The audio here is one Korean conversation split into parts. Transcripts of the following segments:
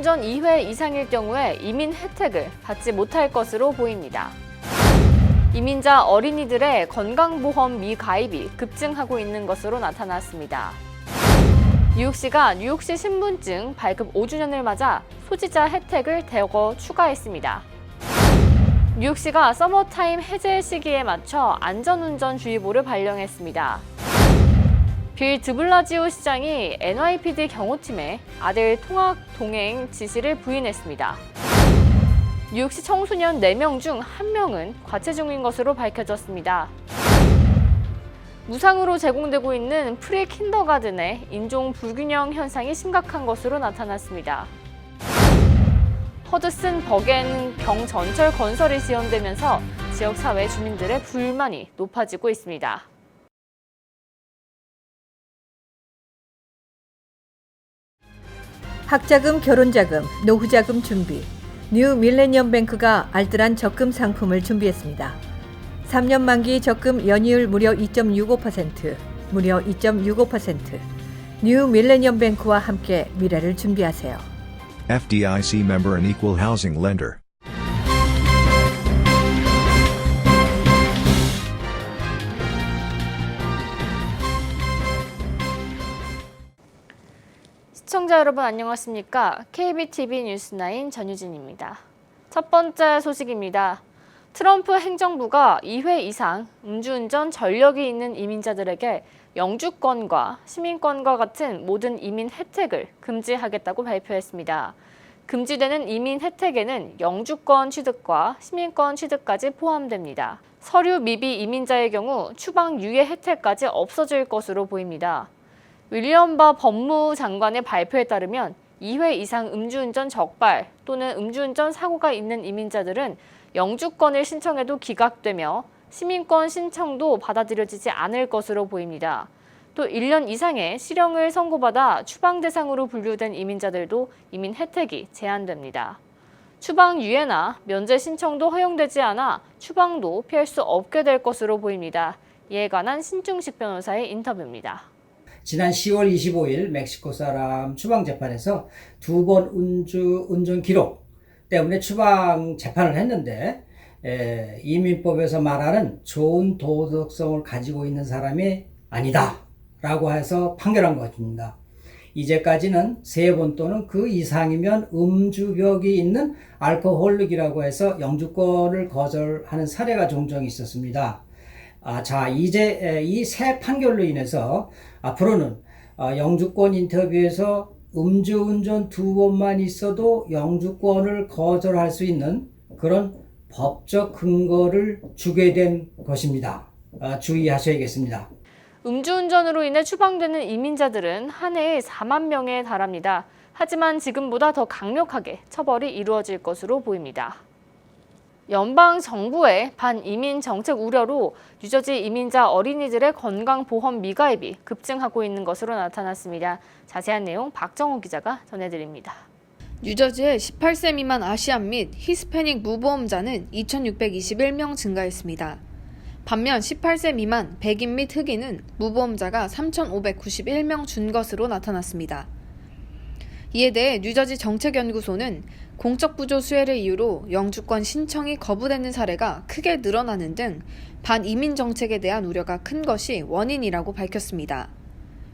음주운전 2회 이상일 경우에 이민 혜택을 받지 못할 것으로 보입니다. 이민자 어린이들의 건강보험 미가입이 급증하고 있는 것으로 나타났습니다. 뉴욕시가 뉴욕시 신분증 발급 5주년을 맞아 소지자 혜택을 대거 추가했습니다. 뉴욕시가 서머타임 해제 시기에 맞춰 안전운전주의보를 발령했습니다. 빌 드블라지오 시장이 NYPD 경호팀에 아들 통학 동행 지시를 부인했습니다. 뉴욕시 청소년 4명 중 1명은 과체 중인 것으로 밝혀졌습니다. 무상으로 제공되고 있는 프리 킨더가든의 인종 불균형 현상이 심각한 것으로 나타났습니다. 허드슨 버겐 경전철 건설이 지연되면서 지역사회 주민들의 불만이 높아지고 있습니다. 학자금, 결혼자금, 노후자금 준비. 뉴 밀레니엄 뱅크가 알뜰한 적금 상품을 준비했습니다. 3년 만기 적금 연이율 무려 2.65%, 무려 2.65%. 뉴 밀레니엄 뱅크와 함께 미래를 준비하세요. FDIC member and equal housing lender. 시청자 여러분 안녕하십니까? KBTV 뉴스9 전유진입니다. 첫 번째 소식입니다. 트럼프 행정부가 2회 이상 음주운전 전력이 있는 이민자들에게 영주권과 시민권과 같은 모든 이민 혜택을 금지하겠다고 발표했습니다. 금지되는 이민 혜택에는 영주권 취득과 시민권 취득까지 포함됩니다. 서류 미비 이민자의 경우 추방 유예 혜택까지 없어질 것으로 보입니다. 윌리엄 바 법무장관의 발표에 따르면 2회 이상 음주운전 적발 또는 음주운전 사고가 있는 이민자들은 영주권을 신청해도 기각되며 시민권 신청도 받아들여지지 않을 것으로 보입니다. 또 1년 이상의 실형을 선고받아 추방 대상으로 분류된 이민자들도 이민 혜택이 제한됩니다. 추방 유예나 면제 신청도 허용되지 않아 추방도 피할 수 없게 될 것으로 보입니다. 이에 관한 신중식 변호사의 인터뷰입니다. 지난 10월 25일 멕시코 사람 추방 재판에서 2번 운전 기록 때문에 추방 재판을 했는데 이민법에서 말하는 좋은 도덕성을 가지고 있는 사람이 아니다 라고 해서 판결한 것입니다. 이제까지는 3번 또는 그 이상이면 음주벽이 있는 알코올릭이라고 해서 영주권을 거절하는 사례가 종종 있었습니다. 이제 이 새 판결로 인해서 앞으로는 영주권 인터뷰에서 음주운전 2번만 있어도 영주권을 거절할 수 있는 그런 법적 근거를 주게 된 것입니다. 주의하셔야겠습니다. 음주운전으로 인해 추방되는 이민자들은 한 해에 4만 명에 달합니다. 하지만 지금보다 더 강력하게 처벌이 이루어질 것으로 보입니다. 연방 정부의 반이민 정책 우려로 뉴저지 이민자 어린이들의 건강보험 미가입이 급증하고 있는 것으로 나타났습니다. 자세한 내용 박정호 기자가 전해드립니다. 뉴저지의 18세 미만 아시안 및 히스패닉 무보험자는 2,621명 증가했습니다. 반면 18세 미만 백인 및 흑인은 무보험자가 3,591명 준 것으로 나타났습니다. 이에 대해 뉴저지 정책연구소는 공적 부조 수혜를 이유로 영주권 신청이 거부되는 사례가 크게 늘어나는 등 반이민 정책에 대한 우려가 큰 것이 원인이라고 밝혔습니다.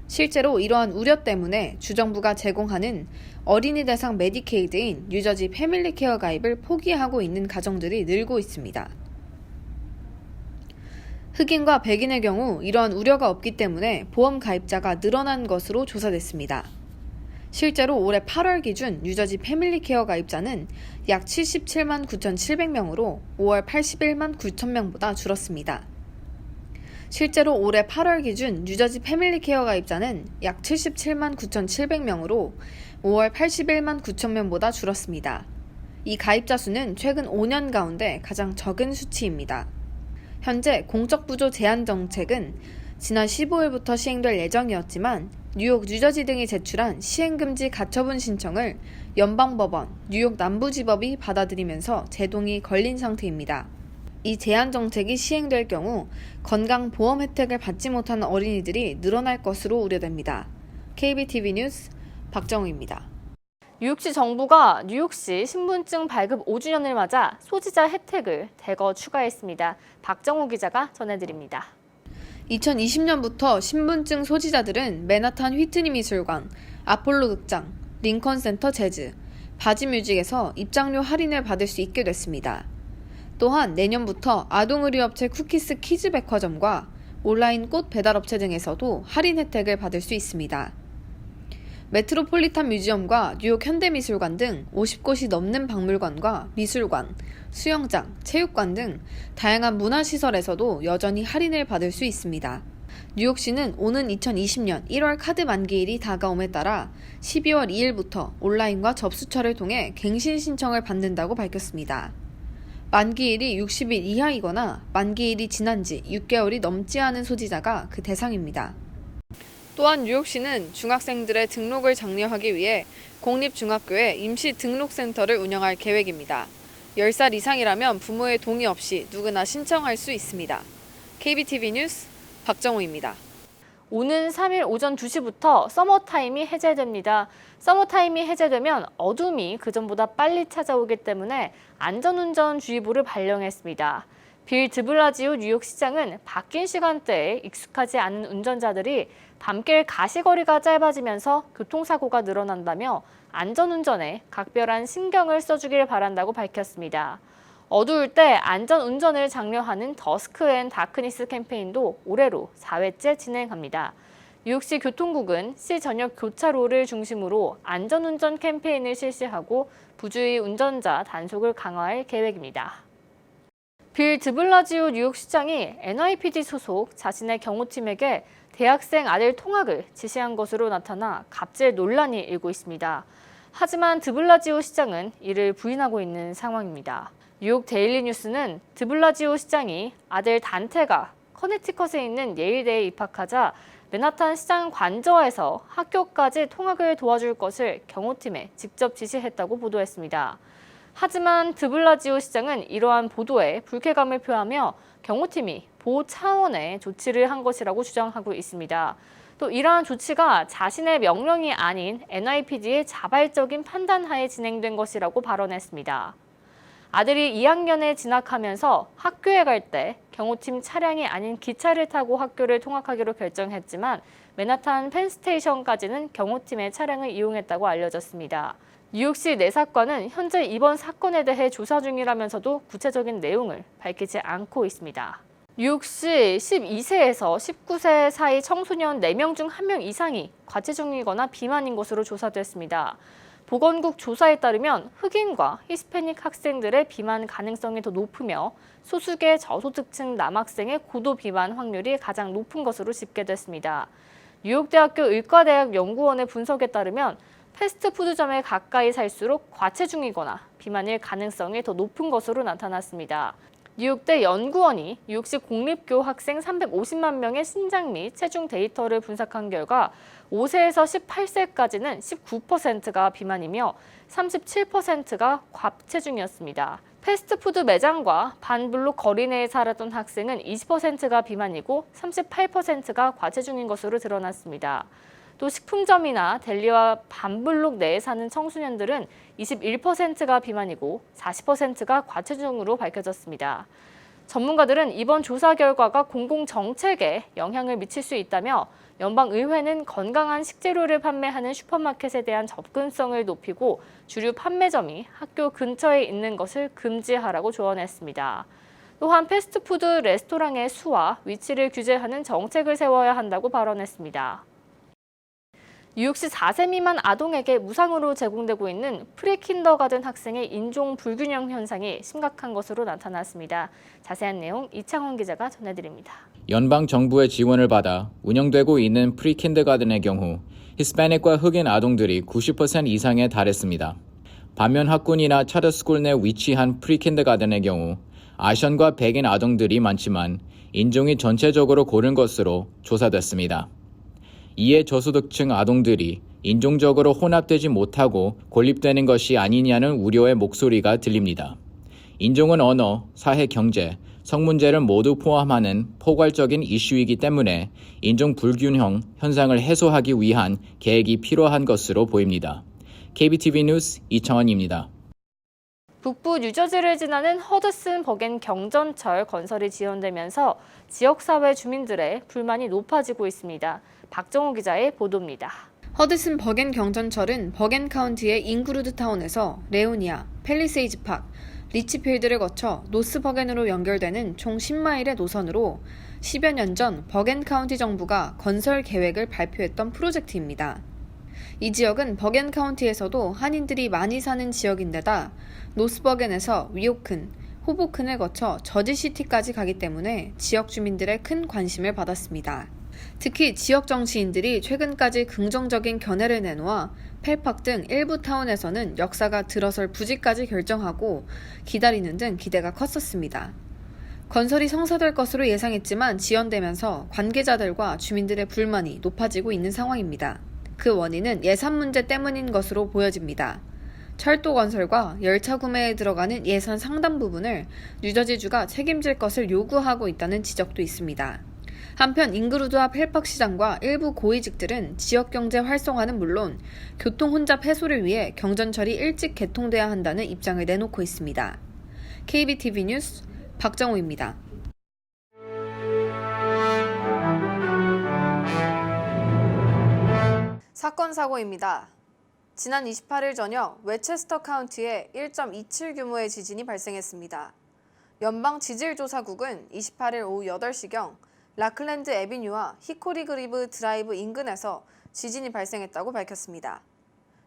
실제로 이러한 우려 때문에 주정부가 제공하는 어린이 대상 메디케이드인 뉴저지 패밀리 케어 가입을 포기하고 있는 가정들이 늘고 있습니다. 흑인과 백인의 경우 이러한 우려가 없기 때문에 보험 가입자가 늘어난 것으로 조사됐습니다. 실제로 올해 8월 기준 뉴저지 패밀리 케어 가입자는 약 77만 9,700명으로 5월 81만 9,000명보다 줄었습니다. 실제로 올해 8월 기준 뉴저지 패밀리 케어 가입자는 약 77만 9,700명으로 5월 81만 9,000명보다 줄었습니다. 이 가입자 수는 최근 5년 가운데 가장 적은 수치입니다. 현재 공적 부조 제한 정책은 지난 15일부터 시행될 예정이었지만 뉴욕, 뉴저지 등이 제출한 시행금지 가처분 신청을 연방법원, 뉴욕 남부지법이 받아들이면서 제동이 걸린 상태입니다. 이 제한 정책이 시행될 경우 건강보험 혜택을 받지 못하는 어린이들이 늘어날 것으로 우려됩니다. KBTV 뉴스 박정우입니다. 뉴욕시 정부가 뉴욕시 신분증 발급 5주년을 맞아 소지자 혜택을 대거 추가했습니다. 박정우 기자가 전해드립니다. 2020년부터 신분증 소지자들은 맨하탄 휘트니 미술관, 아폴로 극장, 링컨 센터 재즈, 바지 뮤직에서 입장료 할인을 받을 수 있게 됐습니다. 또한 내년부터 아동의류업체 쿠키스 키즈 백화점과 온라인 꽃 배달업체 등에서도 할인 혜택을 받을 수 있습니다. 메트로폴리탄 뮤지엄과 뉴욕 현대미술관 등 50곳이 넘는 박물관과 미술관, 수영장, 체육관 등 다양한 문화시설에서도 여전히 할인을 받을 수 있습니다. 뉴욕시는 오는 2020년 1월 카드 만기일이 다가옴에 따라 12월 2일부터 온라인과 접수처를 통해 갱신 신청을 받는다고 밝혔습니다. 만기일이 60일 이하이거나 만기일이 지난 지 6개월이 넘지 않은 소지자가 그 대상입니다. 또한 뉴욕시는 중학생들의 등록을 장려하기 위해 공립중학교에 임시 등록센터를 운영할 계획입니다. 10살 이상이라면 부모의 동의 없이 누구나 신청할 수 있습니다. KBTV 뉴스 박정우입니다. 오는 3일 오전 2시부터 서머타임이 해제됩니다. 서머타임이 해제되면 어둠이 그전보다 빨리 찾아오기 때문에 안전운전주의보를 발령했습니다. 빌 드블라지오 뉴욕시장은 바뀐 시간대에 익숙하지 않은 운전자들이 밤길 가시거리가 짧아지면서 교통사고가 늘어난다며 안전운전에 각별한 신경을 써주길 바란다고 밝혔습니다. 어두울 때 안전운전을 장려하는 더스크 앤 다크니스 캠페인도 올해로 4회째 진행합니다. 뉴욕시 교통국은 시 전역 교차로를 중심으로 안전운전 캠페인을 실시하고 부주의 운전자 단속을 강화할 계획입니다. 빌 드블라지오 뉴욕시장이 NYPD 소속 자신의 경호팀에게 대학생 아들 통학을 지시한 것으로 나타나 갑질 논란이 일고 있습니다. 하지만 드블라지오 시장은 이를 부인하고 있는 상황입니다. 뉴욕 데일리 뉴스는 드블라지오 시장이 아들 단테가 커네티컷에 있는 예일대에 입학하자 맨하탄 시장 관저에서 학교까지 통학을 도와줄 것을 경호팀에 직접 지시했다고 보도했습니다. 하지만 드블라지오 시장은 이러한 보도에 불쾌감을 표하며 경호팀이 보호 차원의 조치를 한 것이라고 주장하고 있습니다. 또 이러한 조치가 자신의 명령이 아닌 NYPD의 자발적인 판단하에 진행된 것이라고 발언했습니다. 아들이 2학년에 진학하면서 학교에 갈 때 경호팀 차량이 아닌 기차를 타고 학교를 통학하기로 결정했지만 맨하탄 펜스테이션까지는 경호팀의 차량을 이용했다고 알려졌습니다. 뉴욕시 내사과는 현재 이번 사건에 대해 조사 중이라면서도 구체적인 내용을 밝히지 않고 있습니다. 뉴욕시 12세에서 19세 사이 청소년 4명 중 1명 이상이 과체중이거나 비만인 것으로 조사됐습니다. 보건국 조사에 따르면 흑인과 히스패닉 학생들의 비만 가능성이 더 높으며 소수계 저소득층 남학생의 고도 비만 확률이 가장 높은 것으로 집계됐습니다. 뉴욕대학교 의과대학 연구원의 분석에 따르면 패스트푸드점에 가까이 살수록 과체중이거나 비만일 가능성이 더 높은 것으로 나타났습니다. 뉴욕대 연구원이 뉴욕시 공립교 학생 350만 명의 신장 및 체중 데이터를 분석한 결과 5세에서 18세까지는 19%가 비만이며 37%가 과체중이었습니다. 패스트푸드 매장과 반블록 거리 내에 살았던 학생은 20%가 비만이고 38%가 과체중인 것으로 드러났습니다. 또 식품점이나 델리와 반블록 내에 사는 청소년들은 21%가 비만이고 40%가 과체중으로 밝혀졌습니다. 전문가들은 이번 조사 결과가 공공정책에 영향을 미칠 수 있다며 연방의회는 건강한 식재료를 판매하는 슈퍼마켓에 대한 접근성을 높이고 주류 판매점이 학교 근처에 있는 것을 금지하라고 조언했습니다. 또한 패스트푸드 레스토랑의 수와 위치를 규제하는 정책을 세워야 한다고 발언했습니다. 뉴욕시 4세 미만 아동에게 무상으로 제공되고 있는 프리킨더가든 학생의 인종 불균형 현상이 심각한 것으로 나타났습니다. 자세한 내용 이창원 기자가 전해드립니다. 연방 정부의 지원을 받아 운영되고 있는 프리킨더가든의 경우 히스패닉과 흑인 아동들이 90% 이상에 달했습니다. 반면 학군이나 차터스쿨 내 위치한 프리킨더가든의 경우 아시안과 백인 아동들이 많지만 인종이 전체적으로 고른 것으로 조사됐습니다. 이에 저소득층 아동들이 인종적으로 혼합되지 못하고 고립되는 것이 아니냐는 우려의 목소리가 들립니다. 인종은 언어, 사회, 경제, 성문제를 모두 포함하는 포괄적인 이슈이기 때문에 인종 불균형 현상을 해소하기 위한 계획이 필요한 것으로 보입니다. KBTV 뉴스 이창원입니다. 북부 뉴저지를 지나는 허드슨 버겐 경전철 건설이 지연되면서 지역사회 주민들의 불만이 높아지고 있습니다. 박정호 기자의 보도입니다. 허드슨 버겐 경전철은 버겐 카운티의 잉그루드 타운에서 레오니아, 팰리세이즈 팍, 리치필드를 거쳐 노스 버겐으로 연결되는 총 10마일의 노선으로 10여 년 전 버겐 카운티 정부가 건설 계획을 발표했던 프로젝트입니다. 이 지역은 버겐 카운티에서도 한인들이 많이 사는 지역인데다 노스버겐에서 위오큰, 호보큰을 거쳐 저지시티까지 가기 때문에 지역 주민들의 큰 관심을 받았습니다. 특히 지역 정치인들이 최근까지 긍정적인 견해를 내놓아 펠팍 등 일부 타운에서는 역사가 들어설 부지까지 결정하고 기다리는 등 기대가 컸었습니다. 건설이 성사될 것으로 예상했지만 지연되면서 관계자들과 주민들의 불만이 높아지고 있는 상황입니다. 그 원인은 예산 문제 때문인 것으로 보여집니다. 철도 건설과 열차 구매에 들어가는 예산 상당 부분을 뉴저지주가 책임질 것을 요구하고 있다는 지적도 있습니다. 한편 잉그루드와 펠팍 시장과 일부 고위직들은 지역 경제 활성화는 물론 교통 혼잡 해소를 위해 경전철이 일찍 개통돼야 한다는 입장을 내놓고 있습니다. KBTV 뉴스 박정호입니다. 사건 사고입니다. 지난 28일 저녁 웨체스터 카운티에 1.27 규모의 지진이 발생했습니다. 연방지질조사국은 28일 오후 8시경 라클랜드 애비뉴와 히코리 그리브 드라이브 인근에서 지진이 발생했다고 밝혔습니다.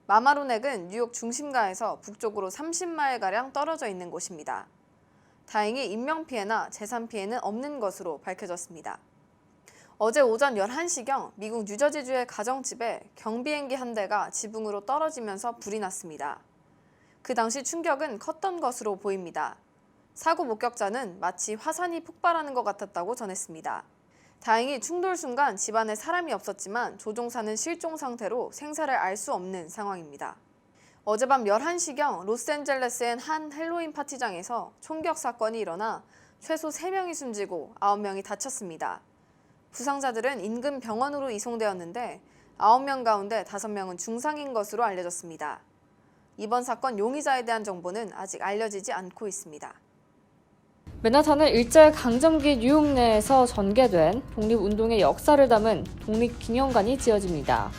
마마로넥은 뉴욕 중심가에서 북쪽으로 30마일가량 떨어져 있는 곳입니다. 다행히 인명피해나 재산피해는 없는 것으로 밝혀졌습니다. 어제 오전 11시경 미국 뉴저지주의 가정집에 경비행기 한 대가 지붕으로 떨어지면서 불이 났습니다. 그 당시 충격은 컸던 것으로 보입니다. 사고 목격자는 마치 화산이 폭발하는 것 같았다고 전했습니다. 다행히 충돌 순간 집안에 사람이 없었지만 조종사는 실종 상태로 생사를 알 수 없는 상황입니다. 어젯밤 11시경 로스앤젤레스의 한 헬로윈 파티장에서 총격 사건이 일어나 최소 3명이 숨지고 9명이 다쳤습니다. 부상자들은 인근 병원으로 이송되었는데 9명 가운데 5명은 중상인 것으로 알려졌습니다. 이번 사건 용의자에 대한 정보는 아직 알려지지 않고 있습니다. 맨하탄은 일제강점기 뉴욕 내에서 전개된 독립운동의 역사를 담은 독립기념관이 지어집니다.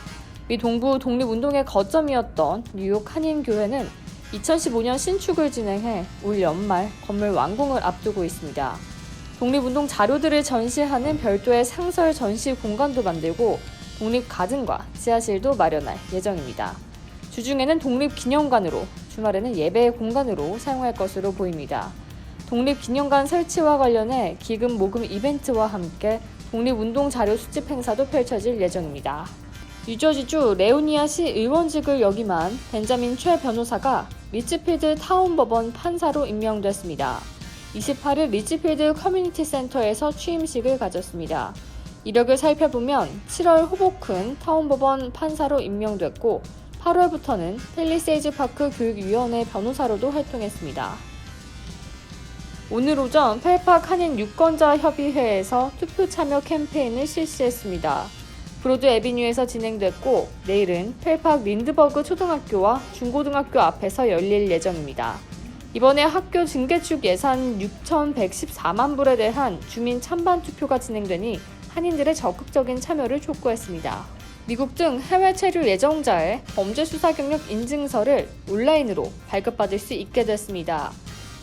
미 동부 독립운동의 거점이었던 뉴욕 한인교회는 2015년 신축을 진행해 올 연말 건물 완공을 앞두고 있습니다. 독립운동 자료들을 전시하는 별도의 상설 전시 공간도 만들고 독립가든과 지하실도 마련할 예정입니다. 주중에는 독립기념관으로, 주말에는 예배의 공간으로 사용할 것으로 보입니다. 독립기념관 설치와 관련해 기금 모금 이벤트와 함께 독립운동 자료 수집 행사도 펼쳐질 예정입니다. 뉴저지주 레오니아시 의원직을 역임한 벤자민 최 변호사가 리치필드 타운법원 판사로 임명됐습니다. 28일 리치필드 커뮤니티 센터에서 취임식을 가졌습니다. 이력을 살펴보면 7월 호보큰 타운법원 판사로 임명됐고 8월부터는 팰리세이즈 파크 교육위원회 변호사로도 활동했습니다. 오늘 오전 펠팍 한인 유권자 협의회에서 투표 참여 캠페인을 실시했습니다. 브로드 애비뉴에서 진행됐고 내일은 펠팍 린드버그 초등학교와 중고등학교 앞에서 열릴 예정입니다. 이번에 학교 증개축 예산 6,114만 불에 대한 주민 찬반 투표가 진행되니 한인들의 적극적인 참여를 촉구했습니다. 미국 등 해외 체류 예정자의 범죄 수사 경력 인증서를 온라인으로 발급받을 수 있게 됐습니다.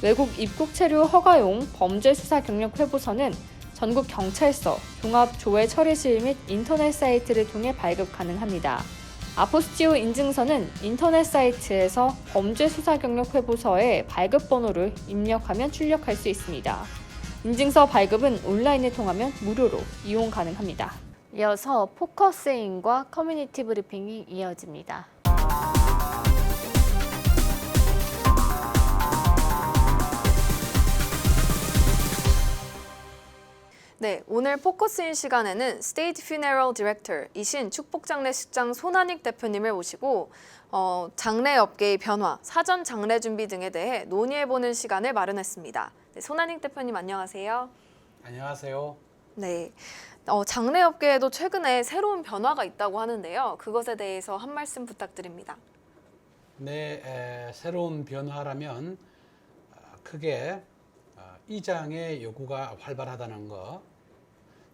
외국 입국 체류 허가용 범죄 수사 경력 회보서는 전국 경찰서, 종합 조회 처리실 및 인터넷 사이트를 통해 발급 가능합니다. 아포스티오 인증서는 인터넷 사이트에서 범죄 수사 경력 회보서의 발급 번호를 입력하면 출력할 수 있습니다. 인증서 발급은 온라인을 통하면 무료로 이용 가능합니다. 이어서 포커스인과 커뮤니티 브리핑이 이어집니다. 네, 오늘 포커스인 시간에는 State Funeral Director이신 축복장례식장 손한익 대표님을 모시고 장례업계의 변화, 사전 장례 준비 등에 대해 논의해보는 시간을 마련했습니다. 네, 손한익 대표님 안녕하세요. 안녕하세요. 네, 장례업계에도 최근에 새로운 변화가 있다고 하는데요. 그것에 대해서 한 말씀 부탁드립니다. 새로운 변화라면 크게 이장의 요구가 활발하다는 것,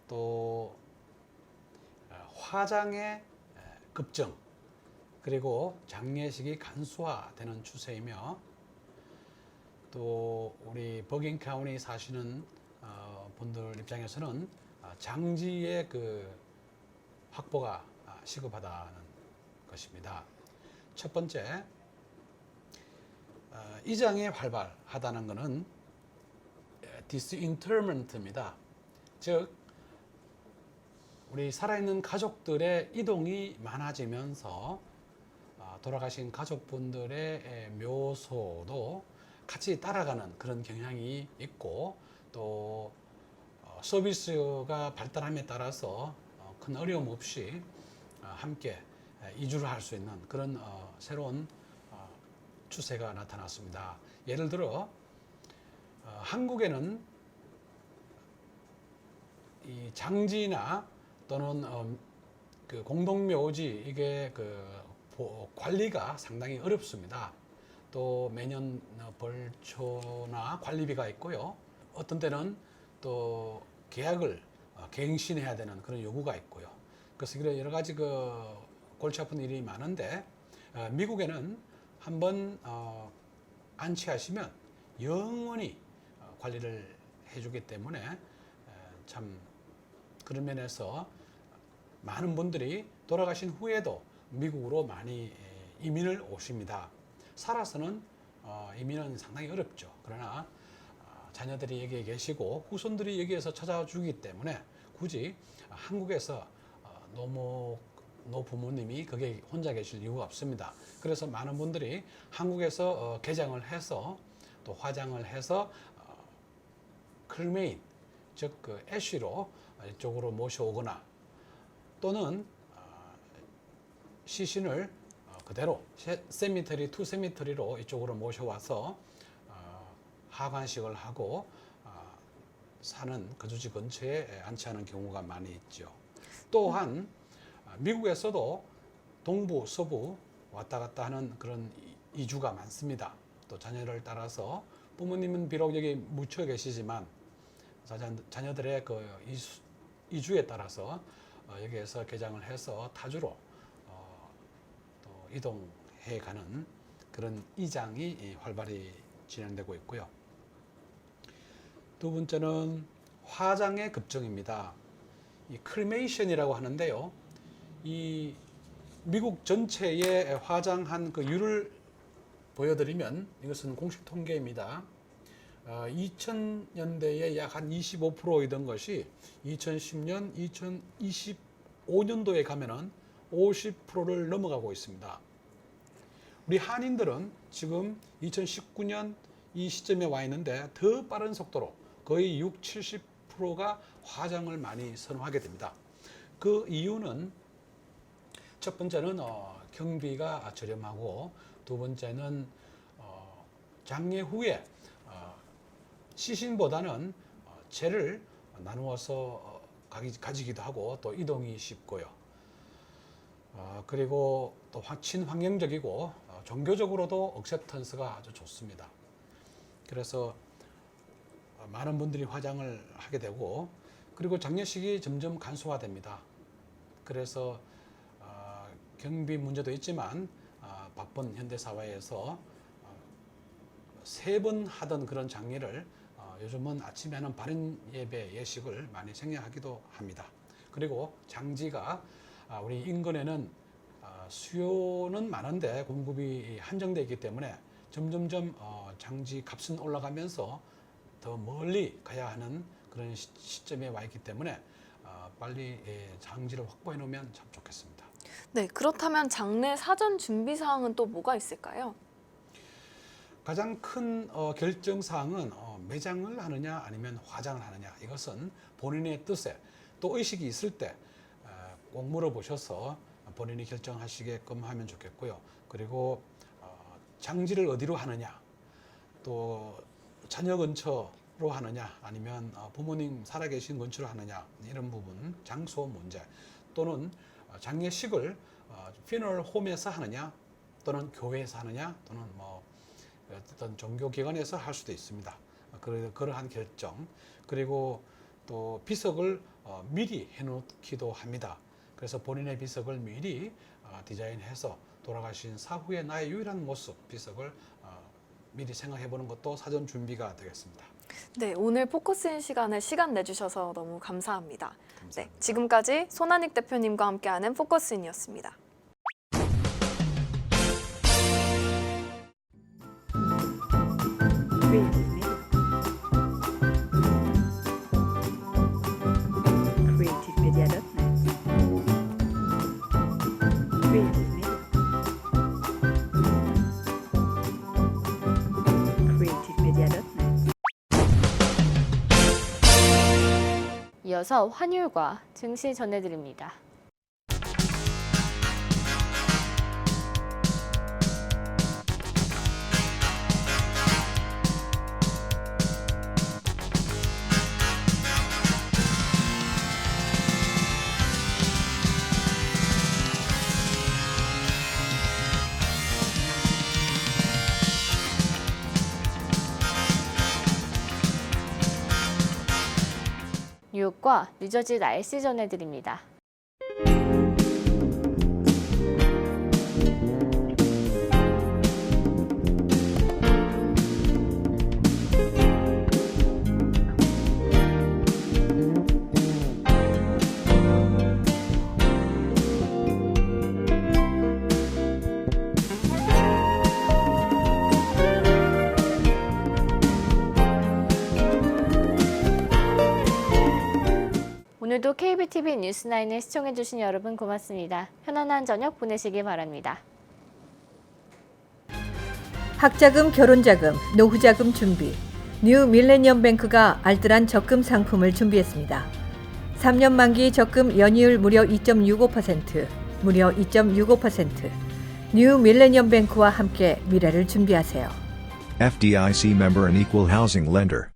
또 화장의 급증, 그리고 장례식이 간소화되는 추세이며, 또 우리 버긴 카운티 사시는 분들 입장에서는 장지의 그 확보가 시급하다는 것입니다. 첫 번째, 이장이 활발하다는 것은 disinterment입니다. 즉, 우리 살아있는 가족들의 이동이 많아지면서 돌아가신 가족분들의 묘소도 같이 따라가는 그런 경향이 있고, 또 서비스가 발달함에 따라서 큰 어려움 없이 함께 이주를 할 수 있는 그런 새로운 추세가 나타났습니다. 예를 들어 한국에는 이 장지나 또는 그 공동묘지 이게 그 관리가 상당히 어렵습니다. 또 매년 벌초나 관리비가 있고요. 어떤 때는 또 계약을 갱신해야 되는 그런 요구가 있고요. 그래서 이런 여러 가지 그 골치 아픈 일이 많은데, 미국에는 한번 안치하시면 영원히 관리를 해주기 때문에 참 그런 면에서 많은 분들이 돌아가신 후에도 미국으로 많이 이민을 오십니다. 살아서는 이민은 상당히 어렵죠. 그러나 자녀들이 여기에 계시고 후손들이 여기에서 찾아주기 때문에 굳이 한국에서 노부모님이 거기에 혼자 계실 이유가 없습니다. 그래서 많은 분들이 한국에서 개장을 해서 또 화장을 해서 크리메인, 즉 그 애쉬로 이쪽으로 모셔오거나, 또는 시신을 그대로 세미터리 투 세미터리로 이쪽으로 모셔와서 하관식을 하고 사는 거주지 근처에 안치하는 경우가 많이 있죠. 또한 미국에서도 동부, 서부 왔다 갔다 하는 그런 이주가 많습니다. 또 자녀를 따라서 부모님은 비록 여기 묻혀 계시지만 자녀들의 그 이주에 따라서 여기에서 개장을 해서 타주로 또 이동해 가는 그런 이장이 활발히 진행되고 있고요. 두 번째는 화장의 급증입니다. 이 크리메이션이라고 하는데요. 이 미국 전체의 화장한 그 율을 보여드리면 이것은 공식 통계입니다. 2000년대에 약 한 25%이던 것이 2010년, 2025년도에 가면은 50%를 넘어가고 있습니다. 우리 한인들은 지금 2019년 이 시점에 와 있는데 더 빠른 속도로 거의 60-70%가 화장을 많이 선호하게 됩니다. 그 이유는 첫 번째는 경비가 저렴하고, 두 번째는 장례 후에 시신보다는 재를 나누어서 가지기도 하고 또 이동이 쉽고요. 그리고 또 친환경적이고 종교적으로도 억셉턴스가 아주 좋습니다. 그래서 많은 분들이 화장을 하게 되고, 그리고 장례식이 점점 간소화됩니다. 그래서 경비 문제도 있지만 바쁜 현대 사회에서 3번 하던 그런 장례를 요즘은 아침에 하는 바른 예배 예식을 많이 생략하기도 합니다. 그리고 장지가 우리 인근에는 수요는 많은데 공급이 한정되어 있기 때문에 점점점 장지 값은 올라가면서 더 멀리 가야 하는 그런 시점에 와 있기 때문에 빨리 장지를 확보해 놓으면 참 좋겠습니다. 네, 그렇다면 장례 사전 준비 사항은 또 뭐가 있을까요? 가장 큰 결정 사항은 매장을 하느냐 아니면 화장을 하느냐, 이것은 본인의 뜻에 또 의식이 있을 때 꼭 물어보셔서 본인이 결정하시게끔 하면 좋겠고요. 그리고 장지를 어디로 하느냐, 또 자녀 근처로 하느냐 아니면 부모님 살아계신 근처로 하느냐, 이런 부분, 장소 문제, 또는 장례식을 피너럴 홈에서 하느냐 또는 교회에서 하느냐 또는 뭐 어떤 종교기관에서 할 수도 있습니다. 그러한 결정 그리고 또 비석을 미리 해놓기도 합니다. 그래서 본인의 비석을 미리 디자인해서 돌아가신 사후의 나의 유일한 모습 비석을 미리 생각해 보는 것도 사전 준비가 되겠습니다. 네, 오늘 포커스인 시간에 시간 내주셔서 너무 감사합니다. 네, 지금까지 손한익 대표님과 함께하는 포커스인이었습니다. 이어서 환율과 증시 전해드립니다. 뉴욕과 뉴저지 날씨 전해드립니다. 오늘도 KBTV 뉴스9을 시청해주신 여러분 고맙습니다. 편안한 저녁 보내시기 바랍니다. 학자금, 결혼자금, 노후자금 준비. 뉴 밀레니엄 뱅크가 알뜰한 적금 상품을 준비했습니다. 3년 만기 적금 연이율 무려 2.65%, 무려 2.65%. 뉴 밀레니엄 뱅크와 함께 미래를 준비하세요. FDIC member and equal housing lender.